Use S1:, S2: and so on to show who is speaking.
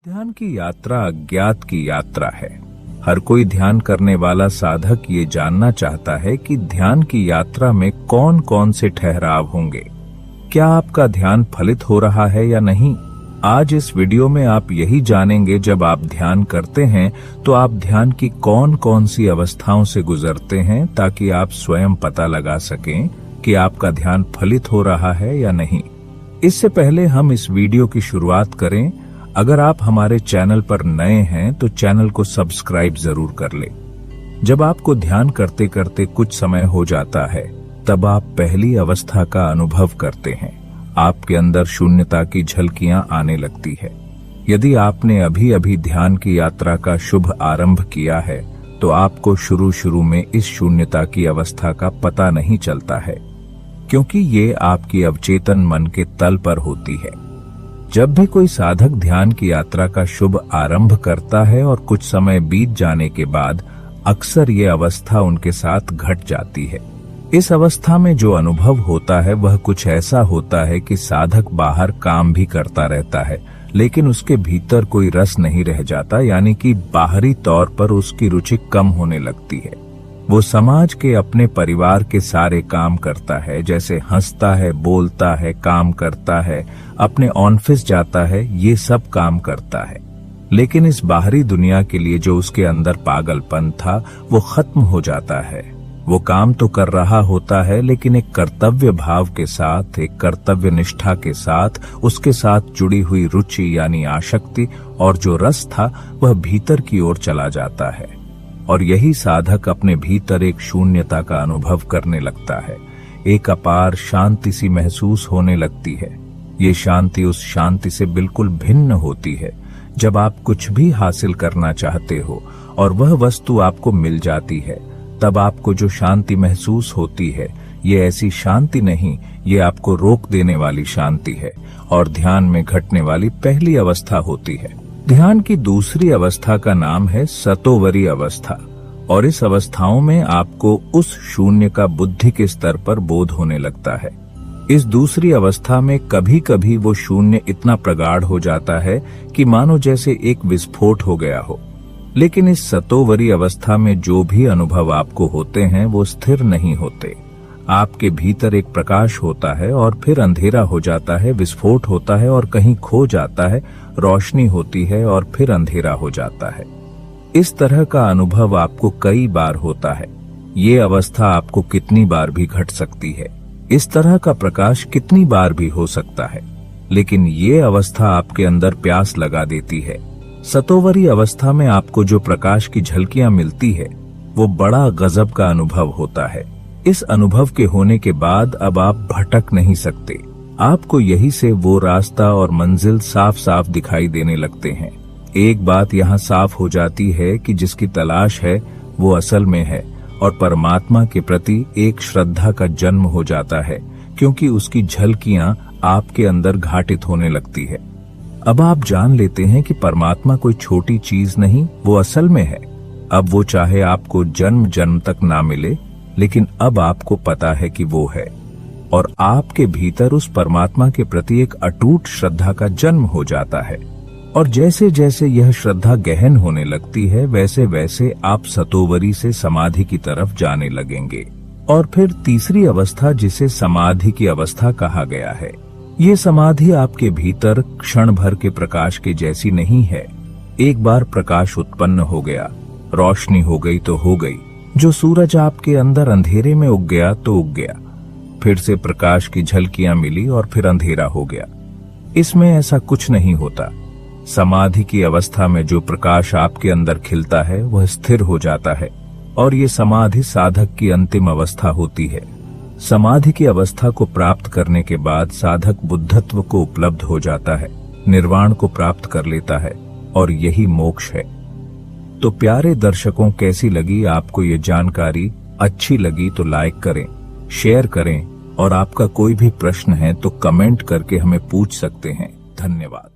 S1: ध्यान की यात्रा अज्ञात की यात्रा है। हर कोई ध्यान करने वाला साधक ये जानना चाहता है कि ध्यान की यात्रा में कौन कौन से ठहराव होंगे। क्या आपका ध्यान फलित हो रहा है या नहीं? आज इस वीडियो में आप यही जानेंगे। जब आप ध्यान करते हैं तो आप ध्यान की कौन कौन सी अवस्थाओं से गुजरते हैं, ताकि आप स्वयं पता लगा सकें कि आपका ध्यान फलित हो रहा है या नहीं। इससे पहले हम इस वीडियो की शुरुआत करें, अगर आप हमारे चैनल पर नए हैं तो चैनल को सब्सक्राइब जरूर कर लें। जब आपको ध्यान करते करते कुछ समय हो जाता है, तब आप पहली अवस्था का अनुभव करते हैं। आपके अंदर शून्यता की झलकियां आने लगती है। यदि आपने अभी अभी ध्यान की यात्रा का शुभ आरंभ किया है, तो आपको शुरू में इस शून्यता की अवस्था का पता नहीं चलता है, क्योंकि ये आपकी अवचेतन मन के तल पर होती है। जब भी कोई साधक ध्यान की यात्रा का शुभ आरंभ करता है और कुछ समय बीत जाने के बाद अक्सर ये अवस्था उनके साथ घट जाती है। इस अवस्था में जो अनुभव होता है वह कुछ ऐसा होता है कि साधक बाहर काम भी करता रहता है, लेकिन उसके भीतर कोई रस नहीं रह जाता, यानी कि बाहरी तौर पर उसकी रुचि कम होने लगती है। वो समाज के, अपने परिवार के सारे काम करता है, जैसे हंसता है, बोलता है, काम करता है, अपने ऑफिस जाता है, ये सब काम करता है। लेकिन इस बाहरी दुनिया के लिए जो उसके अंदर पागलपन था वो खत्म हो जाता है। वो काम तो कर रहा होता है, लेकिन एक कर्तव्य भाव के साथ, एक कर्तव्य निष्ठा के साथ, उसके साथ जुड़ी हुई रुचि यानी आसक्ति और जो रस था वह भीतर की ओर चला जाता है। और यही साधक अपने भीतर एक शून्यता का अनुभव करने लगता है। एक अपार शांति सी महसूस होने लगती है। ये शांति उस शांति से बिल्कुल भिन्न होती है जब आप कुछ भी हासिल करना चाहते हो और वह वस्तु आपको मिल जाती है। तब आपको जो शांति महसूस होती है, ये ऐसी शांति नहीं, ये आपको रोक देने वाली शांति है और ध्यान में घटने वाली पहली अवस्था होती है। ध्यान की दूसरी अवस्था का नाम है सतोवरी अवस्था, और इस अवस्थाओं में आपको उस शून्य का बुद्धि के स्तर पर बोध होने लगता है। इस दूसरी अवस्था में कभी कभी वो शून्य इतना प्रगाढ़ हो जाता है कि मानो जैसे एक विस्फोट हो गया हो। लेकिन इस सतोवरी अवस्था में जो भी अनुभव आपको होते हैं वो स्थिर नहीं होते। आपके भीतर एक प्रकाश होता है और फिर अंधेरा हो जाता है, विस्फोट होता है और कहीं खो जाता है, रोशनी होती है और फिर अंधेरा हो जाता है। इस तरह का अनुभव आपको कई बार होता है। ये अवस्था आपको कितनी बार भी घट सकती है, इस तरह का प्रकाश कितनी बार भी हो सकता है, लेकिन ये अवस्था आपके अंदर प्यास लगा देती है। सतोवरी अवस्था में आपको जो प्रकाश की झलकियां मिलती है वो बड़ा गजब का अनुभव होता है। इस अनुभव के होने के बाद अब आप भटक नहीं सकते। आपको यही से वो रास्ता और मंजिल साफ साफ दिखाई देने लगते हैं। एक बात यहाँ साफ हो जाती है कि जिसकी तलाश है वो असल में है, और परमात्मा के प्रति एक श्रद्धा का जन्म हो जाता है, क्योंकि उसकी झलकियां आपके अंदर घाटित होने लगती है। अब आप जान लेते हैं कि परमात्मा कोई छोटी चीज नहीं, वो असल में है। अब वो चाहे आपको जन्म जन्म तक ना मिले, लेकिन अब आपको पता है कि वो है, और आपके भीतर उस परमात्मा के प्रति एक अटूट श्रद्धा का जन्म हो जाता है। और जैसे जैसे यह श्रद्धा गहन होने लगती है, वैसे वैसे आप सतोवरी से समाधि की तरफ जाने लगेंगे। और फिर तीसरी अवस्था, जिसे समाधि की अवस्था कहा गया है, ये समाधि आपके भीतर क्षण भर के प्रकाश के जैसी नहीं है। एक बार प्रकाश उत्पन्न हो गया, रोशनी हो गई तो हो गई। जो सूरज आपके अंदर अंधेरे में उग गया तो उग गया, फिर से प्रकाश की झलकियां मिली और फिर अंधेरा हो गया। इसमें ऐसा कुछ नहीं होता। समाधि की अवस्था में जो प्रकाश आपके अंदर खिलता है वह स्थिर हो जाता है, और ये समाधि साधक की अंतिम अवस्था होती है। समाधि की अवस्था को प्राप्त करने के बाद साधक बुद्धत्व को उपलब्ध हो जाता है, निर्वाण को प्राप्त कर लेता है, और यही मोक्ष है। तो प्यारे दर्शकों, कैसी लगी आपको ये जानकारी? अच्छी लगी तो लाइक करें, शेयर करें, और आपका कोई भी प्रश्न है तो कमेंट करके हमें पूछ सकते हैं। धन्यवाद।